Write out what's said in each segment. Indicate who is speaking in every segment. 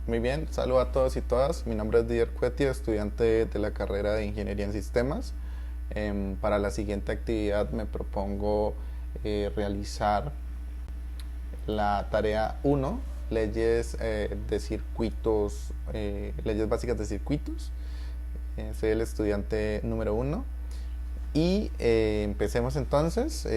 Speaker 1: Muy bien, saludo a todos y todas. Mi nombre es Didier Cuetti, estudiante de la carrera de Ingeniería en Sistemas. Para la siguiente actividad me propongo realizar la tarea 1, leyes de circuitos, leyes básicas de circuitos. Soy el estudiante número 1 y empecemos entonces.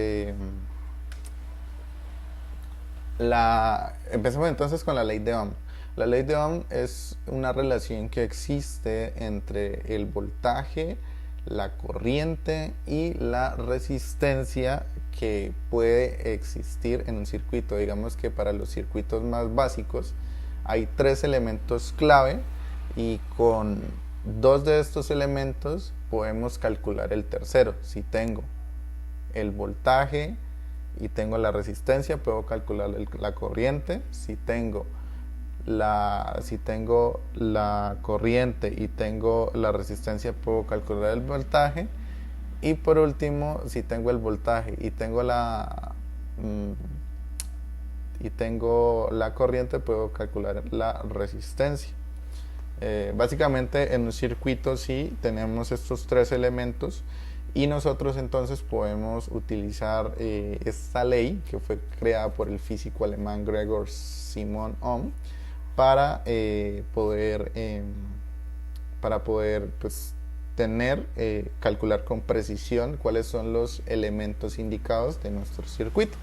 Speaker 1: Empecemos entonces con la ley de Ohm. La ley de Ohm es una relación que existe entre el voltaje, la corriente y la resistencia que puede existir en un circuito. Digamos que para los circuitos más básicos hay tres elementos clave y con dos de estos elementos podemos calcular el tercero. Si tengo el voltaje y tengo la resistencia, puedo calcular la corriente. Si tengo la corriente y tengo la resistencia, puedo calcular el voltaje. Y por último, si tengo el voltaje y tengo la corriente, puedo calcular la resistencia. Básicamente en un circuito sí tenemos estos tres elementos y nosotros entonces podemos utilizar esta ley que fue creada por el físico alemán Gregor Simon Ohm para poder pues, calcular con precisión cuáles son los elementos indicados de nuestro circuito.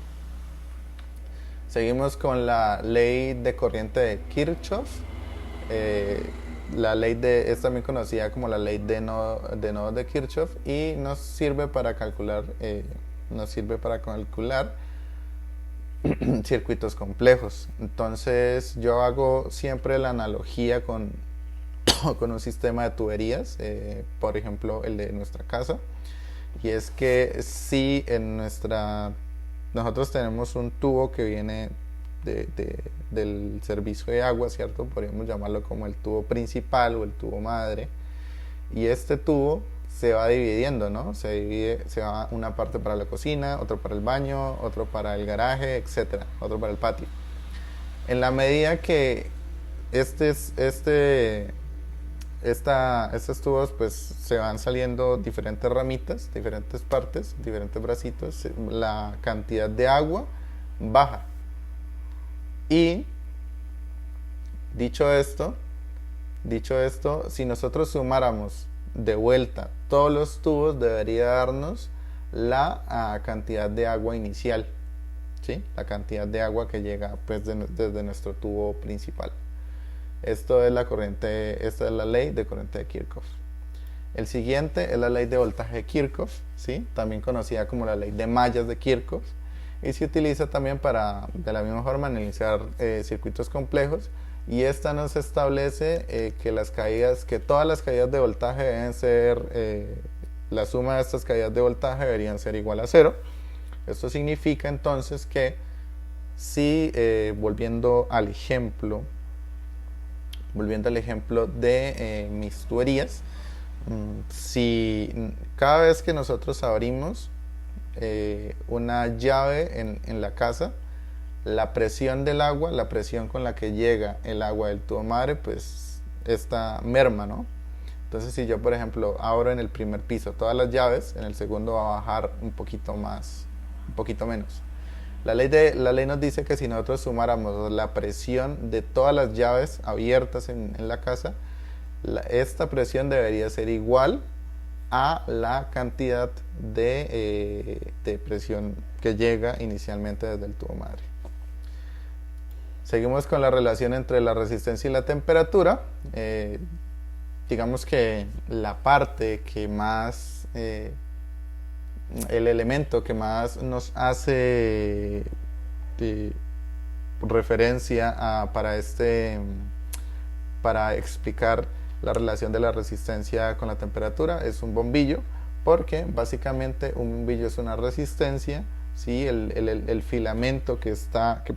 Speaker 1: Seguimos con la ley de corriente de Kirchhoff. La ley es también conocida como la ley de nodos de Kirchhoff y nos sirve para calcular circuitos complejos. Entonces yo hago siempre la analogía con con un sistema de tuberías, por ejemplo el de nuestra casa, y es que si nosotros tenemos un tubo que viene del servicio de agua, ¿cierto? Podríamos llamarlo como el tubo principal o el tubo madre. Y este tubo se va dividiendo, ¿no? Se va una parte para la cocina, otro para el baño, otro para el garaje, etcétera, otro para el patio. En la medida que estos tubos pues se van saliendo diferentes ramitas, diferentes partes, diferentes bracitos, la cantidad de agua baja. Y dicho esto, si nosotros sumáramos de vuelta todos los tubos, debería darnos la cantidad de agua inicial, ¿sí? La cantidad de agua que llega pues, desde nuestro tubo principal. Esta es la ley de corriente de Kirchhoff. El siguiente es la ley de voltaje de Kirchhoff, ¿sí? También conocida como la ley de mallas de Kirchhoff, y se utiliza también para, de la misma forma, analizar circuitos complejos. Y esta nos establece que todas las caídas de voltaje deben ser, la suma de estas caídas de voltaje deberían ser igual a cero. Esto significa entonces que si, volviendo al ejemplo de mis tuberías, si cada vez que nosotros abrimos una llave en la casa, la presión del agua, la presión con la que llega el agua del tubo madre, pues esta merma, ¿no? Entonces si yo por ejemplo abro en el primer piso todas las llaves, en el segundo va a bajar un poquito menos. La ley nos dice que si nosotros sumáramos la presión de todas las llaves abiertas en la casa, esta presión debería ser igual a la cantidad de presión que llega inicialmente desde el tubo madre. Seguimos con la relación entre la resistencia y la temperatura. Digamos que la parte que más, el elemento que más nos hace referencia para explicar la relación de la resistencia con la temperatura es un bombillo, porque básicamente un bombillo es una resistencia, ¿sí? El filamento que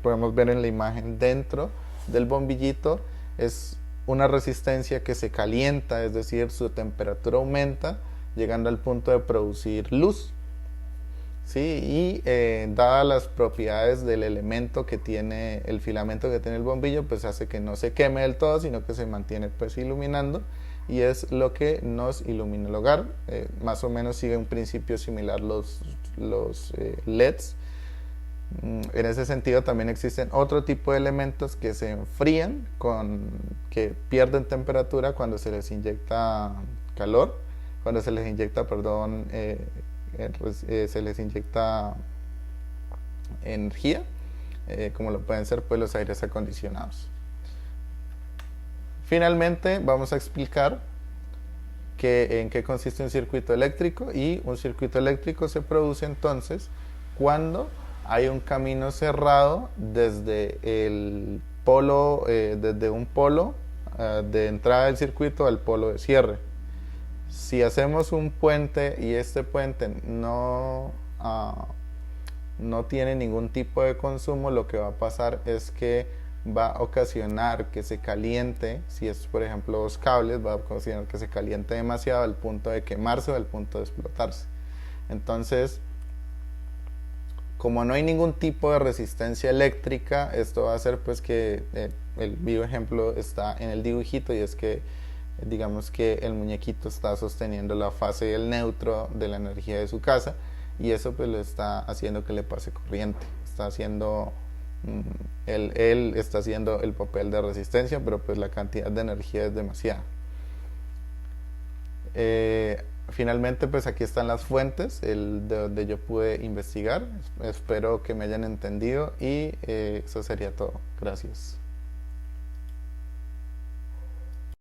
Speaker 1: podemos ver en la imagen dentro del bombillito es una resistencia que se calienta, es decir, su temperatura aumenta llegando al punto de producir luz. ¿sí? Y dadas las propiedades del elemento que tiene, el filamento que tiene el bombillo, pues hace que no se queme del todo, sino que se mantiene pues iluminando, y es lo que nos ilumina el hogar. Más o menos sigue un principio similar los LEDs. En ese sentido también existen otro tipo de elementos que se enfrían, que pierden temperatura cuando se les inyecta calor, cuando se les inyecta, perdón, se les inyecta energía, como lo pueden ser pues los aires acondicionados. Finalmente vamos a explicar en qué consiste un circuito eléctrico, y un circuito eléctrico se produce entonces cuando hay un camino cerrado desde el polo, desde un polo de entrada del circuito al polo de cierre. Si hacemos un puente y este puente no tiene ningún tipo de consumo, lo que va a pasar es que va a ocasionar que se caliente, si es por ejemplo dos cables, va a ocasionar que se caliente demasiado al punto de quemarse o al punto de explotarse. Entonces, como no hay ningún tipo de resistencia eléctrica, esto va a hacer pues que el vivo ejemplo está en el dibujito, y es que digamos que el muñequito está sosteniendo la fase del neutro de la energía de su casa, y eso pues le está haciendo que le pase corriente, está haciendo él está haciendo el papel de resistencia, pero pues la cantidad de energía es demasiada. Finalmente pues aquí están las fuentes de donde yo pude investigar. Espero que me hayan entendido, y eso sería todo. Gracias.